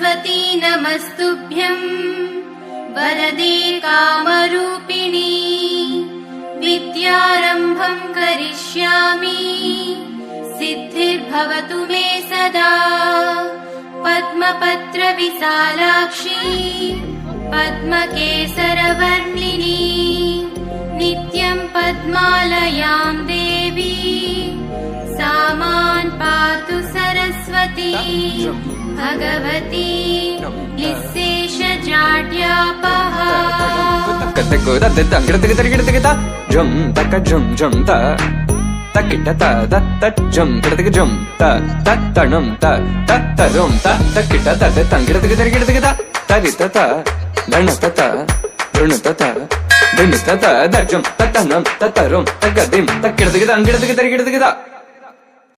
सरस्वती नमस्तुभ्यं वरदे कामरूपिणी विद्यारम्भं करिष्यामि सिद्धिर्भवतु मे सदा पद्मपत्र विशालाक्षी पद्मकेसरवर्णिनी नित्यं पद्मालयां देवी सा मां पातु सरस्वती भगवती निःशेषजाड्यापहा झुम तक झुम झुम तकिट तम किड़तिक झुम तणुम तरुम तकिट तंगिड़तिक तरित धणत ऋणुत धिमित दर्जुम तनम तरुम तगदिम तकिड़तिक अंगिड़तिक तरिगिड़तिक